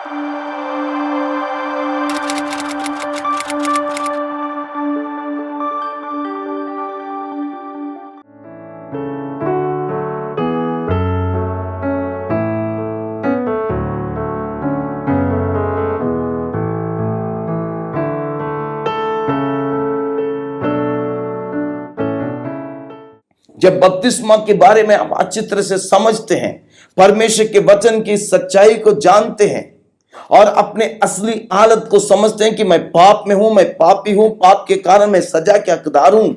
जब बपतिस्मा के बारे में हम अच्छी तरह से समझते हैं, परमेश्वर के वचन की सच्चाई को जानते हैं और अपने असली हालत को समझते हैं कि मैं पाप में हूं, मैं पापी हूं, पाप के कारण मैं सजा के हकदार हूं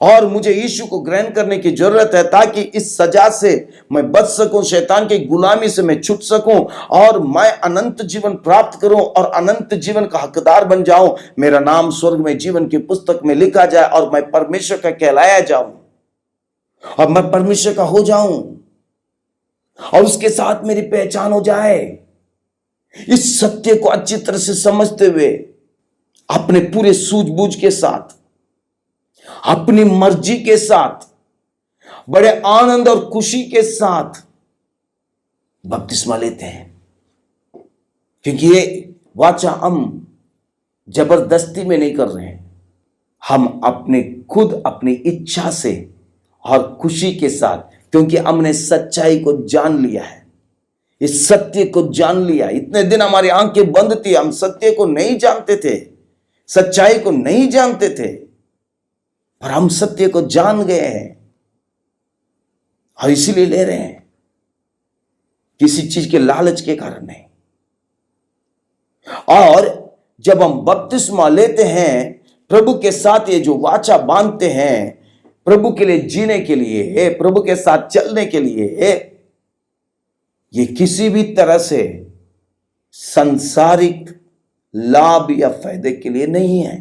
और मुझे यीशु को ग्रहण करने की जरूरत है ताकि इस सजा से मैं बच सकूं, शैतान की गुलामी से मैं छूट सकूं और मैं अनंत जीवन प्राप्त करूं और अनंत जीवन का हकदार बन जाऊं। मेरा नाम स्वर्ग में जीवन की पुस्तक में लिखा जाए और मैं परमेश्वर का कहलाया जाऊं और मैं परमेश्वर का हो जाऊं और उसके साथ मेरी पहचान हो जाए। इस सत्य को अच्छी तरह से समझते हुए अपने पूरे सूझबूझ के साथ, अपनी मर्जी के साथ, बड़े आनंद और खुशी के साथ बपतिस्मा लेते हैं, क्योंकि ये वाचा हम जबरदस्ती में नहीं कर रहे हैं। हम अपने खुद अपनी इच्छा से और खुशी के साथ, क्योंकि हमने सच्चाई को जान लिया है, इस सत्य को जान लिया। इतने दिन हमारी आंखें बंद थी, हम सत्य को नहीं जानते थे, सच्चाई को नहीं जानते थे, पर हम सत्य को जान गए हैं और इसीलिए ले रहे हैं, किसी चीज के लालच के कारण नहीं। और जब हम बपतिस्मा लेते हैं, प्रभु के साथ ये जो वाचा बांधते हैं, प्रभु के लिए जीने के लिए, प्रभु के साथ चलने के लिए, ये किसी भी तरह से सांसारिक लाभ या फायदे के लिए नहीं है।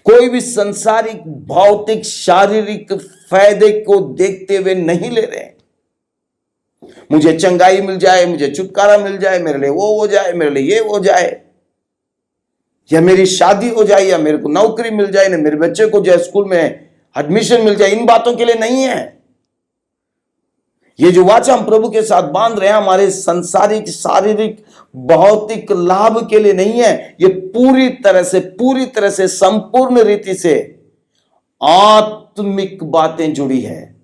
कोई भी सांसारिक भौतिक शारीरिक फायदे को देखते हुए नहीं ले रहे। मुझे चंगाई मिल जाए, मुझे छुटकारा मिल जाए, मेरे लिए वो हो जाए, मेरे लिए ये हो जाए, या मेरी शादी हो जाए, या मेरे को नौकरी मिल जाए, ना मेरे बच्चे को जो स्कूल में एडमिशन मिल जाए, इन बातों के लिए नहीं है। ये जो वाचा हम प्रभु के साथ बांध रहे हैं, हमारे सांसारिक शारीरिक भौतिक लाभ के लिए नहीं है। ये पूरी तरह से संपूर्ण रीति से आत्मिक बातें जुड़ी है,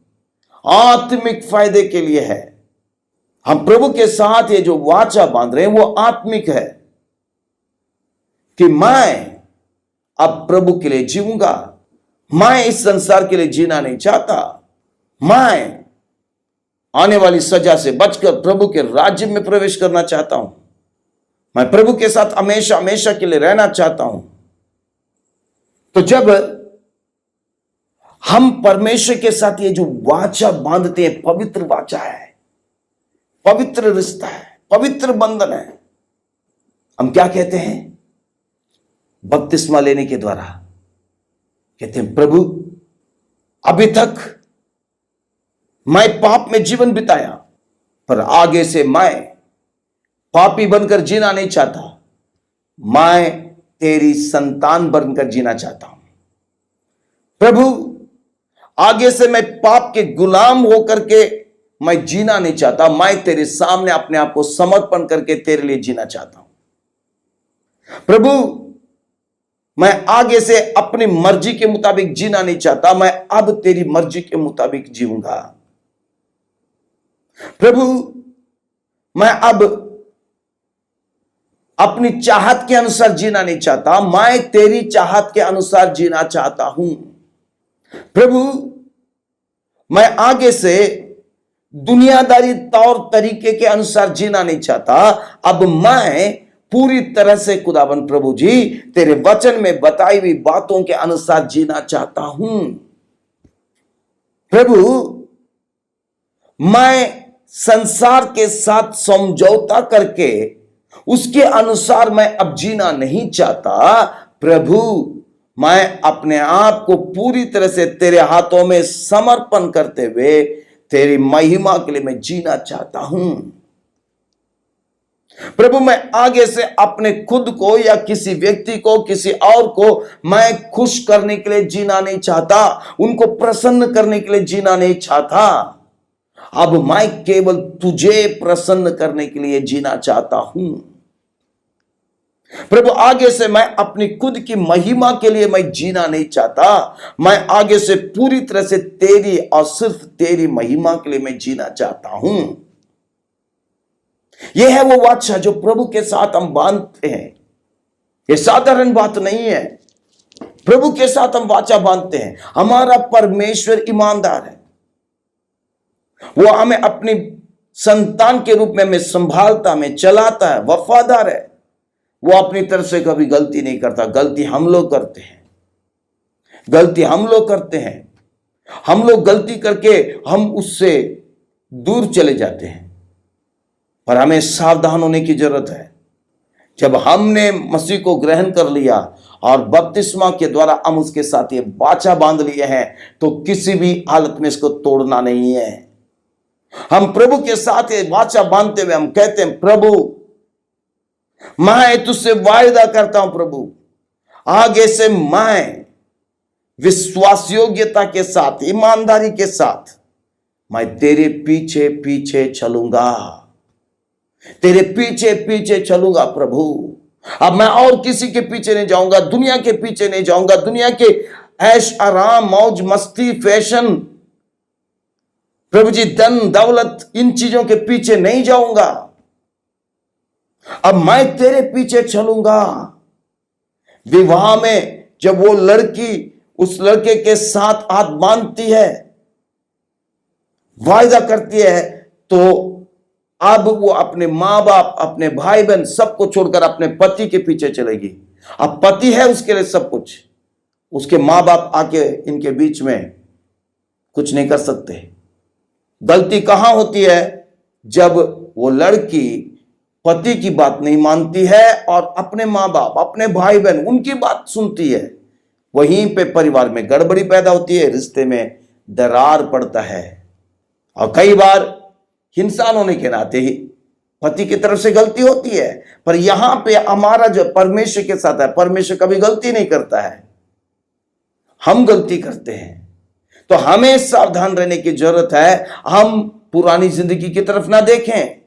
आत्मिक फायदे के लिए है। हम प्रभु के साथ ये जो वाचा बांध रहे हैं वो आत्मिक है कि मैं अब प्रभु के लिए जीऊंगा। मैं इस संसार के लिए जीना नहीं चाहता। मैं आने वाली सजा से बचकर प्रभु के राज्य में प्रवेश करना चाहता हूं। मैं प्रभु के साथ हमेशा हमेशा के लिए रहना चाहता हूं। तो जब हम परमेश्वर के साथ ये जो वाचा बांधते हैं, पवित्र वाचा है, पवित्र रिश्ता है, पवित्र बंधन है, हम क्या कहते हैं बपतिस्मा लेने के द्वारा? कहते हैं प्रभु अभी तक मैं पाप में जीवन बिताया, पर आगे से मैं पापी बनकर जीना नहीं चाहता। मैं तेरी संतान बनकर जीना चाहता हूं। प्रभु आगे से मैं पाप के गुलाम होकर के मैं जीना नहीं चाहता। मैं तेरे सामने अपने आप को समर्पण करके तेरे लिए जीना चाहता हूं। प्रभु मैं आगे से अपनी मर्जी के मुताबिक जीना नहीं चाहता। मैं अब तेरी मर्जी के मुताबिक जीऊंगा। प्रभु मैं अब अपनी चाहत के अनुसार जीना नहीं चाहता। मैं तेरी चाहत के अनुसार जीना चाहता हूं। प्रभु मैं आगे से दुनियादारी तौर तरीके के अनुसार जीना नहीं चाहता। अब मैं पूरी तरह से खुदावन प्रभु जी तेरे वचन में बताई हुई बातों के अनुसार जीना चाहता हूं। प्रभु मैं संसार के साथ समझौता करके उसके अनुसार मैं अब जीना नहीं चाहता। प्रभु मैं अपने आप को पूरी तरह से तेरे हाथों में समर्पण करते हुए तेरी महिमा के लिए मैं जीना चाहता हूं। प्रभु मैं आगे से अपने खुद को या किसी व्यक्ति को, किसी और को मैं खुश करने के लिए जीना नहीं चाहता। उनको प्रसन्न करने के लिए जीना नहीं चाहता। अब मैं केवल तुझे प्रसन्न करने के लिए जीना चाहता हूं। प्रभु आगे से मैं अपनी खुद की महिमा के लिए मैं जीना नहीं चाहता, मैं आगे से पूरी तरह से तेरी और सिर्फ तेरी महिमा के लिए मैं जीना चाहता हूं। यह है वो वाचा जो प्रभु के साथ हम बांधते हैं। यह साधारण बात नहीं है। प्रभु के साथ हम वाचा बांधते हैं। हमारा परमेश्वर ईमानदार है, वो हमें अपनी संतान के रूप में हमें संभालता, हमें चलाता है, वफादार है। वो अपनी तरफ से कभी गलती नहीं करता। गलती हम लोग करते हैं, गलती हम लोग करते हैं। हम लोग गलती करके हम उससे दूर चले जाते हैं, पर हमें सावधान होने की जरूरत है। जब हमने मसीह को ग्रहण कर लिया और बपतिस्मा के द्वारा हम उसके साथ ये वाचा बांध लिए हैं, तो किसी भी हालत में इसको तोड़ना नहीं है। हम प्रभु के साथ ये वाचा बांधते हुए हम कहते हैं, प्रभु मैं तुझसे वायदा करता हूं, प्रभु आगे से मैं विश्वास योग्यता के साथ, ईमानदारी के साथ मैं तेरे पीछे पीछे चलूंगा, तेरे पीछे पीछे चलूंगा प्रभु। अब मैं और किसी के पीछे नहीं जाऊंगा, दुनिया के पीछे नहीं जाऊंगा, दुनिया के ऐश आराम, मौज मस्ती, फैशन, प्रभु जी धन दौलत, इन चीजों के पीछे नहीं जाऊंगा। अब मैं तेरे पीछे चलूंगा। विवाह में जब वो लड़की उस लड़के के साथ हाथ बांधती है, वायदा करती है, तो अब वो अपने मां बाप, अपने भाई बहन सबको छोड़कर अपने पति के पीछे चलेगी। अब पति है उसके लिए सब कुछ, उसके मां बाप आके इनके बीच में कुछ नहीं कर सकते। गलती कहां होती है? जब वो लड़की पति की बात नहीं मानती है और अपने मां बाप, अपने भाई बहन, उनकी बात सुनती है। वहीं पे परिवार में गड़बड़ी पैदा होती है, रिश्ते में दरार पड़ता है। और कई बार इंसान होने के नाते ही पति की तरफ से गलती होती है, पर यहां पे हमारा जो परमेश्वर के साथ है, परमेश्वर कभी गलती नहीं करता है, हम गलती करते हैं। तो हमें सावधान रहने की जरूरत है। हम पुरानी जिंदगी की तरफ ना देखें।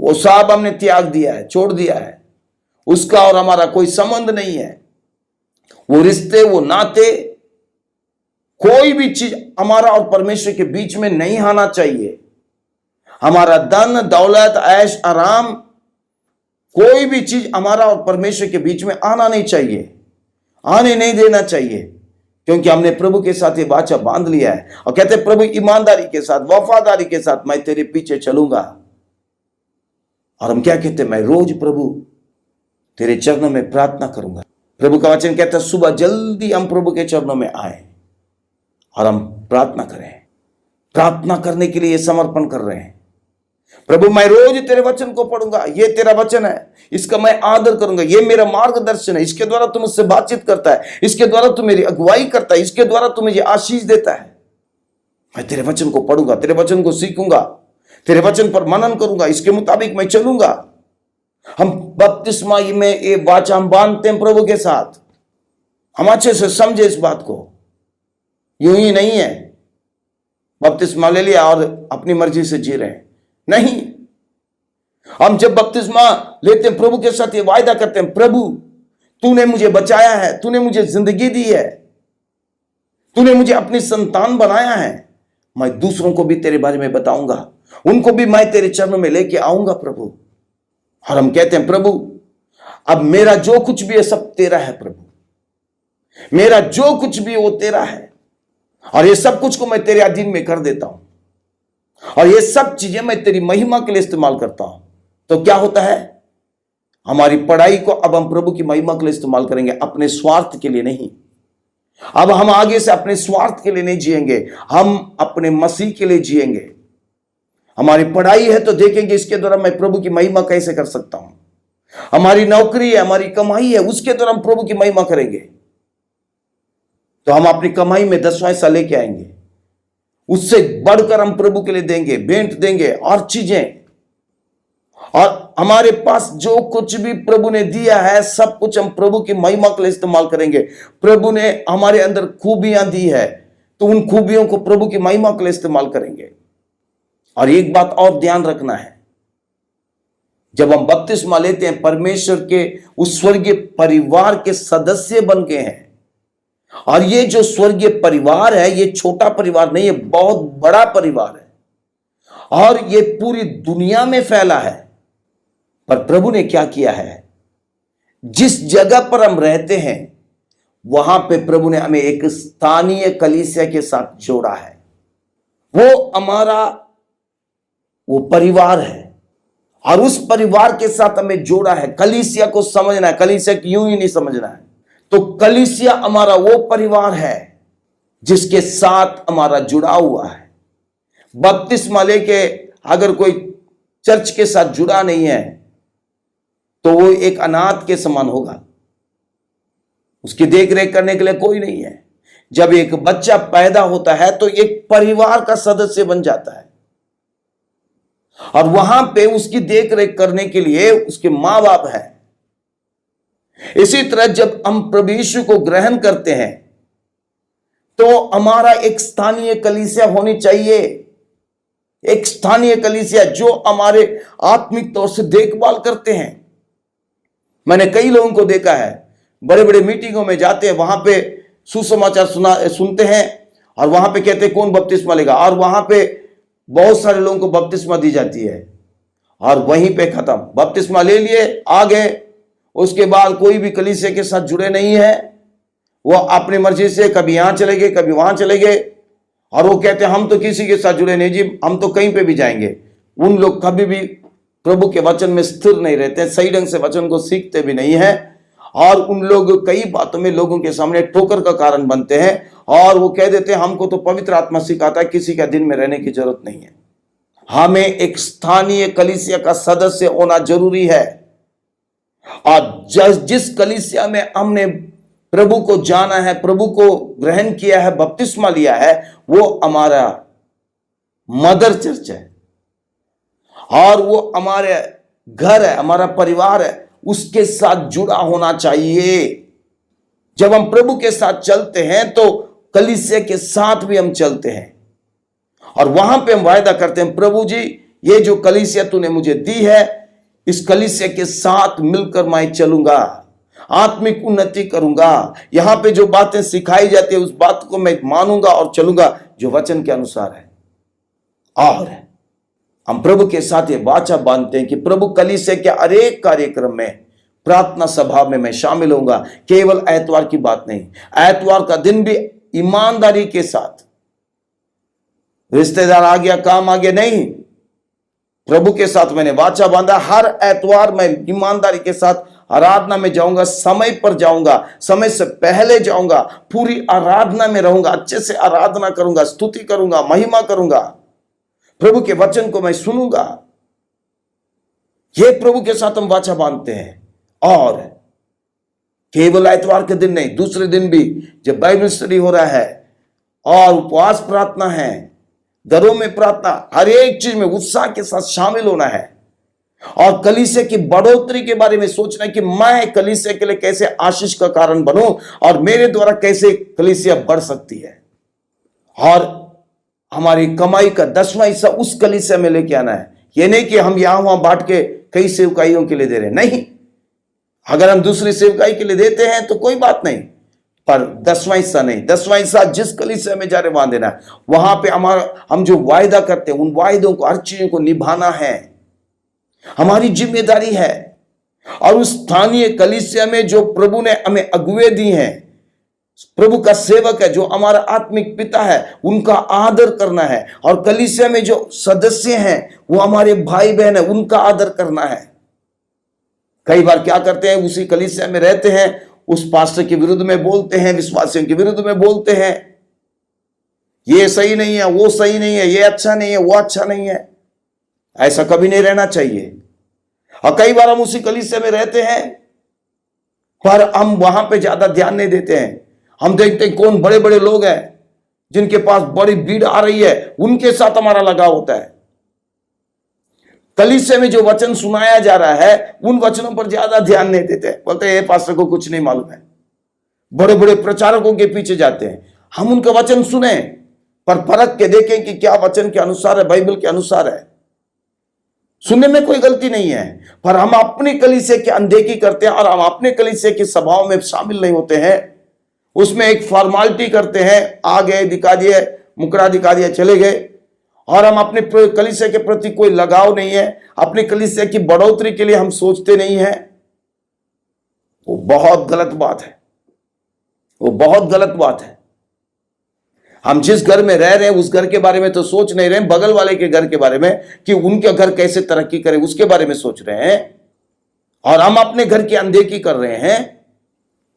वो सब हमने त्याग दिया है, छोड़ दिया है, उसका और हमारा कोई संबंध नहीं है। वो रिश्ते, वो नाते, कोई भी चीज हमारा और परमेश्वर के बीच में नहीं आना चाहिए। हमारा धन दौलत, ऐश आराम, कोई भी चीज हमारा और परमेश्वर के बीच में आना नहीं चाहिए, आने नहीं देना चाहिए, क्योंकि हमने प्रभु के साथ ये वाचा बांध लिया है। और कहते हैं, प्रभु ईमानदारी के साथ, वफादारी के साथ मैं तेरे पीछे चलूंगा। और हम क्या कहते हैं? मैं रोज प्रभु तेरे चरणों में प्रार्थना करूंगा। प्रभु का वचन कहता है, सुबह जल्दी हम प्रभु के चरणों में आए और हम प्रार्थना करें। प्रार्थना करने के लिए समर्पण कर रहे हैं। प्रभु मैं रोज तेरे वचन को पढ़ूंगा, ये तेरा वचन है, इसका मैं आदर करूंगा, ये मेरा मार्गदर्शन है, इसके द्वारा तू मुझसे बातचीत करता है, इसके द्वारा तू मेरी अगुवाई करता है, इसके द्वारा तू मुझे आशीष देता है। मैं तेरे वचन को पढ़ूंगा, तेरे वचन को सीखूंगा, तेरे वचन पर मनन करूंगा, इसके मुताबिक मैं चलूंगा। हम बपतिस्मा में ये वाचा हम बांधते हैं प्रभु के साथ। हम अच्छे से समझे इस बात को। यूं ही नहीं है बपतिस्मा ले लिया और अपनी मर्जी से जी रहे हैं, नहीं। हम जब बपतिस्मा लेते हैं, प्रभु के साथ ये वायदा करते हैं, प्रभु तूने मुझे बचाया है, तूने मुझे जिंदगी दी है, तूने मुझे अपनी संतान बनाया है, मैं दूसरों को भी तेरे बारे में बताऊंगा, उनको भी मैं तेरे चरणों में लेके आऊंगा प्रभु। और हम कहते हैं, प्रभु अब मेरा जो कुछ भी है सब तेरा है प्रभु, मेरा जो कुछ भी वो तेरा है, और ये सब कुछ को मैं तेरे अधीन में कर देता हूं, और ये सब चीजें मैं तेरी महिमा के लिए इस्तेमाल करता हूं। तो क्या होता है? हमारी पढ़ाई को अब हम प्रभु की महिमा के लिए इस्तेमाल करेंगे, अपने स्वार्थ के लिए नहीं। अब हम आगे से अपने स्वार्थ के लिए नहीं जिएंगे, हम अपने मसीह के लिए जिएंगे। हमारी पढ़ाई है तो देखेंगे इसके द्वारा मैं प्रभु की महिमा कैसे कर सकता हूं। हमारी नौकरी है, हमारी कमाई है, उसके द्वारा हम प्रभु की महिमा करेंगे। तो हम अपनी कमाई में 10वां हिस्सा लेके आएंगे, उससे बढ़कर हम प्रभु के लिए देंगे, भेंट देंगे और चीजें। और हमारे पास जो कुछ भी प्रभु ने दिया है सब कुछ हम प्रभु की महिमा के लिए इस्तेमाल करेंगे। प्रभु ने हमारे अंदर खूबियां दी है तो उन खूबियों को प्रभु की महिमा के लिए इस्तेमाल करेंगे। और एक बात और ध्यान रखना है, जब हम बपतिस्मा लेते हैं परमेश्वर के उस स्वर्गीय परिवार के सदस्य बन गए हैं। और ये जो स्वर्गीय परिवार है, ये छोटा परिवार नहीं है, बहुत बड़ा परिवार है और ये पूरी दुनिया में फैला है। पर प्रभु ने क्या किया है, जिस जगह पर हम रहते हैं वहां पे प्रभु ने हमें एक स्थानीय कलीसिया के साथ जोड़ा है। वो हमारा वो परिवार है और उस परिवार के साथ हमें जोड़ा है। कलीसिया को समझना है, कलीसिया को यूं ही नहीं समझना है। तो कलीसिया हमारा वो परिवार है जिसके साथ हमारा जुड़ा हुआ है। बपतिस्मा लेके अगर कोई चर्च के साथ जुड़ा नहीं है तो वो एक अनाथ के समान होगा, उसकी देखरेख करने के लिए कोई नहीं है। जब एक बच्चा पैदा होता है तो एक परिवार का सदस्य बन जाता है और वहां पे उसकी देखरेख करने के लिए उसके मां बाप हैं। इसी तरह जब हम प्रभु यीशु को ग्रहण करते हैं तो हमारा एक स्थानीय कलीसिया होनी चाहिए, एक स्थानीय कलीसिया जो हमारे आत्मिक तौर से देखभाल करते हैं। मैंने कई लोगों को देखा है, बड़े बड़े मीटिंगों में जाते हैं, वहां पे सुसमाचार सुनते हैं और वहां पे कहते हैं कौन बपतिस्मा लेगा, और वहां पे बहुत सारे लोगों को बपतिस्मा दी जाती है और वहीं पे खत्म। बपतिस्मा ले लिए, आ गए, उसके बाद कोई भी कलीसिया के साथ जुड़े नहीं है। वो अपनी मर्जी से कभी यहां चले गए, कभी वहां चले गए और वो कहते हैं हम तो किसी के साथ जुड़े नहीं जी, हम तो कहीं पे भी जाएंगे। उन लोग कभी भी प्रभु के वचन में स्थिर नहीं रहते, सही ढंग से वचन को सीखते भी नहीं है और उन लोग कई बातों में लोगों के सामने ठोकर का कारण बनते हैं और वो कह देते हैं हमको तो पवित्र आत्मा सिखाता है, किसी का दिन में रहने की जरूरत नहीं है। हमें एक स्थानीय कलीसिया का सदस्य होना जरूरी है और जिस कलीसिया में हमने प्रभु को जाना है, प्रभु को ग्रहण किया है, बपतिस्मा लिया है, वो हमारा मदर चर्च है और वो हमारे घर है, हमारा परिवार है, उसके साथ जुड़ा होना चाहिए। जब हम प्रभु के साथ चलते हैं तो कलीसिया के साथ भी हम चलते हैं और वहां पे हम वायदा करते हैं प्रभु जी ये जो कलीसिया तूने मुझे दी है, इस कलीसिया के साथ मिलकर मैं चलूंगा, आत्मिक उन्नति करूंगा, यहां पे जो बातें सिखाई जाती है उस बात को मैं मानूंगा और चलूंगा जो वचन के अनुसार है। और हम प्रभु के साथ ये वाचा बांधते हैं कि प्रभु कलीसिया के हर एक कार्यक्रम में, प्रार्थना सभा में मैं शामिल होऊंगा। केवल एतवार की बात नहीं, एतवार का दिन भी ईमानदारी के साथ, रिश्तेदार आ गया, काम आ गया, नहीं, प्रभु के साथ मैंने वाचा बांधा, हर एतवार मैं ईमानदारी के साथ आराधना में जाऊंगा, समय पर जाऊंगा, समय से पहले जाऊंगा, पूरी आराधना में रहूंगा, अच्छे से आराधना करूंगा, स्तुति करूंगा, महिमा करूंगा, प्रभु के वचन को मैं सुनूंगा। यह प्रभु के साथ हम वाचा बांधते हैं। और केवल एतवार के दिन नहीं, दूसरे दिन भी जब बाइबल स्टडी हो रहा है और उपवास प्रार्थना है, घरों में प्रार्थना, हर एक चीज में उत्साह के साथ शामिल होना है और कलीसिया की बढ़ोतरी के बारे में सोचना है कि मैं कलीसिया के लिए कैसे आशीष का कारण बनूं और मेरे द्वारा कैसे कलीसिया बढ़ सकती है। और हमारी कमाई का 10वां हिस्सा उस कलीसिया में लेके आना है। यह नहीं कि हम यहां वहां बांट के कई सेवकाइयों के लिए दे रहे हैं, नहीं। अगर हम दूसरी सेवकाई के लिए देते हैं तो कोई बात नहीं, पर 10वां हिस्सा नहीं। 10वां हिस्सा जिस कलीसिया में जा रहे वहां देना है। वहां पे हम जो वायदा करते हैं उन वायदों को, हर चीजों को निभाना है, हमारी जिम्मेदारी है। और उस स्थानीय कलीसिया में जो प्रभु ने हमें अगुवे दी हैं, प्रभु का सेवक है, जो हमारा आत्मिक पिता है, उनका आदर करना है। और कलीसिया में जो सदस्य हैं वो हमारे भाई बहन है, उनका आदर करना है। कई बार क्या करते हैं, उसी कलीसिया में रहते हैं, उस पास्टर के विरुद्ध में बोलते हैं, विश्वासियों के विरुद्ध में बोलते हैं, ये सही नहीं है, वो सही नहीं है, ये अच्छा नहीं है, वो अच्छा नहीं है। ऐसा कभी नहीं रहना चाहिए। और कई बार हम उसी कलीसिया में रहते हैं पर हम वहां पे ज्यादा ध्यान नहीं देते हैं। हम देखते हैं कौन बड़े बड़े लोग हैं जिनके पास बड़ी भीड़ आ रही है, उनके साथ हमारा लगाव होता है। कलीसिया में जो वचन सुनाया जा रहा है उन वचनों पर ज्यादा ध्यान नहीं देते, बोलते हैं पास्टर को कुछ नहीं मालूम है। बड़े बड़े प्रचारकों के पीछे जाते हैं। हम उनका वचन सुने, पर परख के देखें कि क्या वचन के अनुसार है, बाइबल के अनुसार है। सुनने में कोई गलती नहीं है, पर हम अपनी कलीसिया की अनदेखी करते हैं और हम अपने कलीसिया के सभाओं में शामिल नहीं होते हैं। उसमें एक फॉर्मालिटी करते हैं, आ गए, दिखा दिए, मुकरा दिखा दिया, चले गए, और हम अपने कलीसिया के प्रति कोई लगाव नहीं है, अपनी कलीसिया की बढ़ोतरी के लिए हम सोचते नहीं है। वो बहुत गलत बात है, वो बहुत गलत बात है। हम जिस घर में रह रहे हैं उस घर के बारे में तो सोच नहीं रहे, बगल वाले के घर के बारे में कि उनके घर कैसे तरक्की करे उसके बारे में सोच रहे हैं, और हम अपने घर की अनदेखी कर रहे हैं।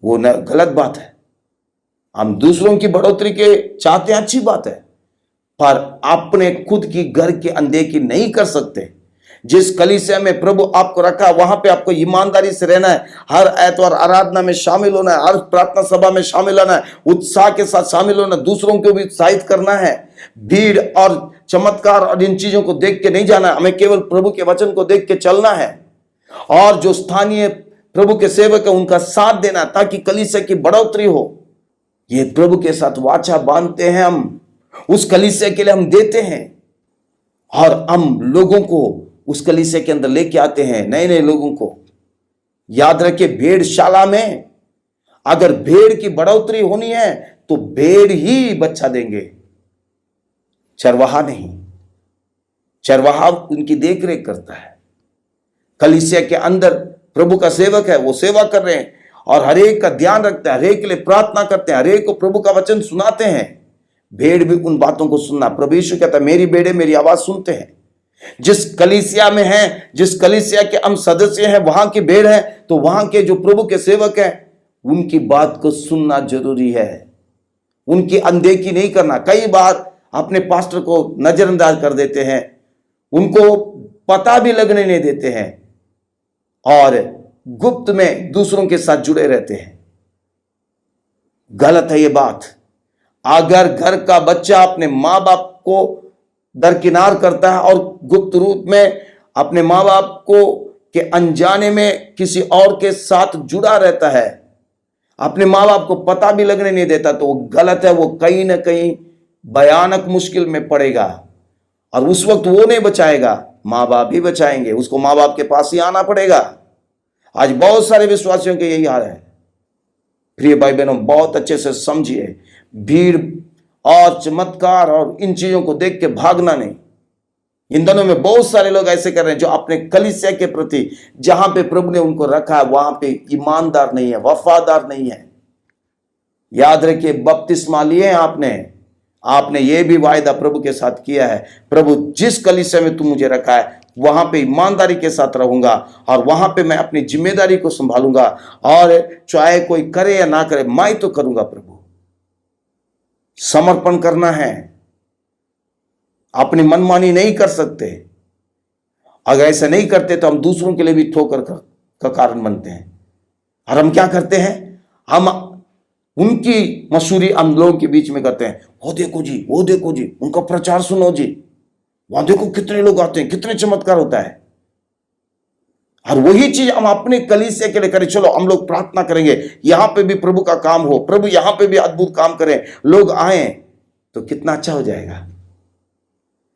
वो न गलत बात है। हम दूसरों की बढ़ोतरी के चाहते हैं, अच्छी बात है, पर अपने खुद की घर की अनदेखी नहीं कर सकते। जिस कलीसिया में प्रभु आपको रखा वहां पे आपको ईमानदारी से रहना है, हर एतवार आराधना में शामिल होना है, हर प्रार्थना सभा में शामिल होना है, उत्साह के साथ शामिल होना, दूसरों को भी उत्साहित करना है। भीड़ और चमत्कार और इन चीजों को देख के नहीं जाना, हमें केवल प्रभु के वचन को देख के चलना है, और जो स्थानीय प्रभु के सेवक है उनका साथ देना ताकि कलीसिया की बढ़ोतरी हो। ये प्रभु के साथ वाचा बांधते हैं हम, उस कलीसिया के लिए हम देते हैं, और हम लोगों को उस कलीसिया के अंदर लेके आते हैं, नए नए लोगों को। याद रखिए, भेड़शाला में अगर भेड़ की बढ़ोतरी होनी है तो भेड़ ही बच्चा देंगे, चरवाहा नहीं। चरवाहा उनकी देखरेख करता है। कलीसिया के अंदर प्रभु का सेवक है, वो सेवा कर रहे हैं और हरेक का ध्यान रखते हैं, हरेक के लिए प्रार्थना करते हैं, हरेक को प्रभु का वचन सुनाते हैं। भेड़ भी उन बातों को सुनना, प्रभु यीशु कहता है मेरी भेड़ें मेरी आवाज सुनते हैं। जिस कलीसिया में हैं, जिस कलीसिया के हम सदस्य हैं, वहां की भेड़ है, तो वहां के जो प्रभु के सेवक हैं उनकी बात को सुनना जरूरी है, उनकी अनदेखी नहीं करना। कई बार अपने पास्टर को नजरअंदाज कर देते हैं, उनको पता भी लगने नहीं देते हैं, और गुप्त में दूसरों के साथ जुड़े रहते हैं। गलत है ये बात। अगर घर का बच्चा अपने माँ बाप को दरकिनार करता है और गुप्त रूप में अपने माँ बाप को के अनजाने में किसी और के साथ जुड़ा रहता है, अपने माँ बाप को पता भी लगने नहीं देता, तो वो गलत है। वो कहीं ना कहीं भयानक मुश्किल में पड़ेगा, और उस वक्त वो नहीं बचाएगा, माँ बाप ही बचाएंगे, उसको माँ बाप के पास ही आना पड़ेगा। आज बहुत सारे विश्वासियों के यही हाल है। प्रिय भाई बहनों, बहुत अच्छे से समझिए, भीड़ और चमत्कार और इन चीजों को देख के भागना नहीं। इन दिनों में बहुत सारे लोग ऐसे कर रहे हैं जो अपने कलीसिया के प्रति, जहां पे प्रभु ने उनको रखा है, वहां पे ईमानदार नहीं है, वफादार नहीं है। याद रखिए, बपतिस्मा लिए आपने ये भी वायदा प्रभु के साथ किया है, प्रभु जिस कलीसिया में तू मुझे रखा है वहां पे ईमानदारी के साथ रहूंगा, और वहां पे मैं अपनी जिम्मेदारी को संभालूंगा, और चाहे कोई करे या ना करे मैं तो करूंगा। प्रभु समर्पण करना है, अपनी मनमानी नहीं कर सकते। अगर ऐसा नहीं करते तो हम दूसरों के लिए भी ठोकर का कारण बनते हैं। और हम क्या करते हैं, हम उनकी मशहूरी हम लोगों के बीच में करते हैं, वो देखो जी, वो देखो जी, उनका प्रचार सुनो जी, वहां देखो कितने लोग आते हैं, कितने चमत्कार होता है। और वही चीज हम अपने कलीसिया के लिए करें, चलो हम लोग प्रार्थना करेंगे, यहां पे भी प्रभु का काम हो, प्रभु यहां पे भी अद्भुत काम करें, लोग आए, तो कितना अच्छा हो जाएगा।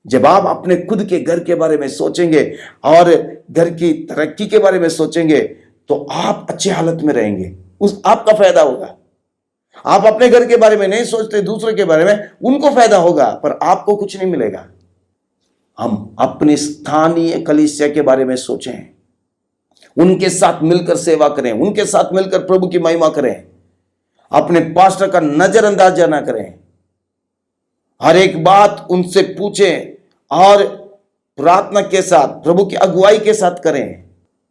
जब आप अपने खुद के घर के बारे में सोचेंगे और घर की तरक्की के बारे में सोचेंगे तो आप अच्छी हालत में रहेंगे, उस आपका फायदा होगा। आप अपने घर के बारे में नहीं सोचते, दूसरे के बारे में, उनको फायदा होगा पर आपको कुछ नहीं मिलेगा। हम अपने स्थानीय कलीसिया के बारे में सोचें, उनके साथ मिलकर सेवा करें, उनके साथ मिलकर प्रभु की महिमा करें, अपने पास्टर का नजरअंदाज ना करें, हर एक बात उनसे पूछें और प्रार्थना के साथ प्रभु की अगुवाई के साथ करें।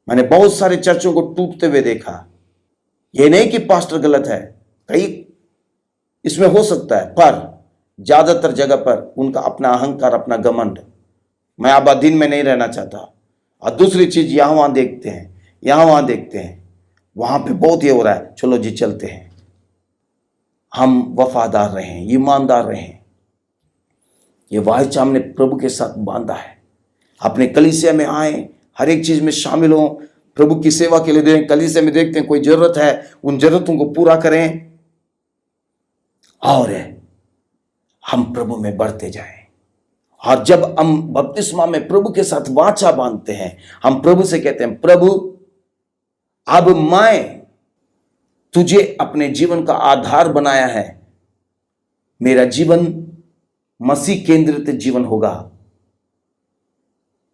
मैंने बहुत सारे चर्चों को टूटते हुए देखा। यह नहीं कि पास्टर गलत है, कई इसमें हो सकता है, पर ज्यादातर जगह पर उनका अपना अहंकार, अपना घमंड। मैं आबादीन में नहीं रहना चाहता। और दूसरी चीज यहां वहां देखते हैं, यहां वहां देखते हैं, वहां पे बहुत ये हो रहा है, चलो जी चलते हैं। हम वफादार रहें, ईमानदार रहें। ये वाचा हमने प्रभु के साथ बांधा है। अपने कलीसिया में आए, हर एक चीज में शामिल हो, प्रभु की सेवा के लिए दें। कलीसिया में देखते हैं कोई जरूरत है, उन जरूरतों को पूरा करें। और हम प्रभु में बढ़ते जाएं। और जब हम बपतिस्मा में प्रभु के साथ वाचा बांधते हैं, हम प्रभु से कहते हैं, प्रभु अब मैं तुझे अपने जीवन का आधार बनाया है, मेरा जीवन मसीह केंद्रित जीवन होगा।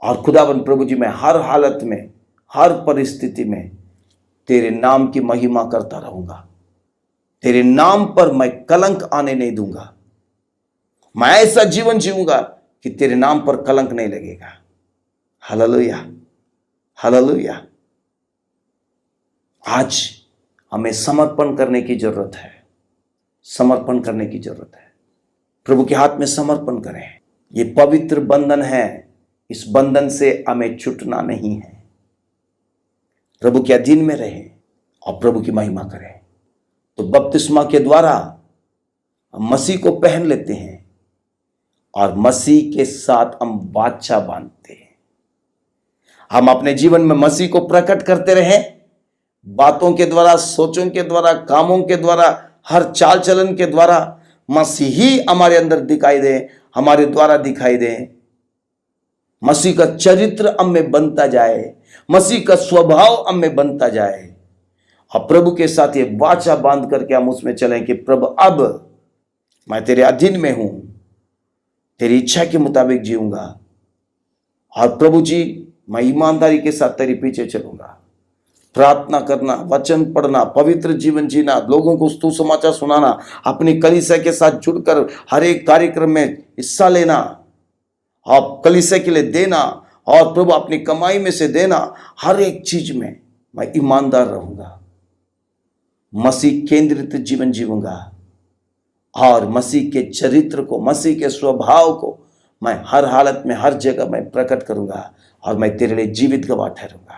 और खुदाबंद प्रभु जी, मैं हर हालत में, हर परिस्थिति में तेरे नाम की महिमा करता रहूंगा। तेरे नाम पर मैं कलंक आने नहीं दूंगा। मैं ऐसा जीवन जीऊंगा कि तेरे नाम पर कलंक नहीं लगेगा। Hallelujah, hallelujah. आज हमें समर्पण करने की जरूरत है, समर्पण करने की जरूरत है। प्रभु के हाथ में समर्पण करें। ये पवित्र बंधन है, इस बंधन से हमें छूटना नहीं है। प्रभु के अधीन में रहें और प्रभु की महिमा करें। तो बपतिस्मा के द्वारा हम मसीह को पहन लेते हैं और मसीह के साथ हम वाचा बांधते हैं। हम अपने जीवन में मसीह को प्रकट करते रहें, बातों के द्वारा, सोचों के द्वारा, कामों के द्वारा, हर चाल चलन के द्वारा मसीह ही हमारे अंदर दिखाई दे, हमारे द्वारा दिखाई दे। मसीह का चरित्र हम में बनता जाए, मसीह का स्वभाव हम में बनता जाए। और प्रभु के साथ ये वाचा बांध करके हम उसमें चलें कि प्रभु अब मैं तेरे अधीन में हूं, तेरी इच्छा के मुताबिक जीऊंगा। और प्रभु जी, मैं ईमानदारी के साथ तेरे पीछे चलूंगा। प्रार्थना करना, वचन पढ़ना, पवित्र जीवन जीना, लोगों को सुसमाचार सुनाना, अपनी कलीसिया के साथ जुड़कर हर एक कार्यक्रम में हिस्सा लेना, आप कलीसिया के लिए देना, और प्रभु अपनी कमाई में से देना, हर एक चीज में मैं ईमानदार रहूंगा। मसीह केंद्रित जीवन जीऊंगा और मसीह के चरित्र को, मसीह के स्वभाव को मैं हर हालत में, हर जगह मैं प्रकट करूंगा और मैं तेरे लिए जीवित गवाह ठहरूंगा।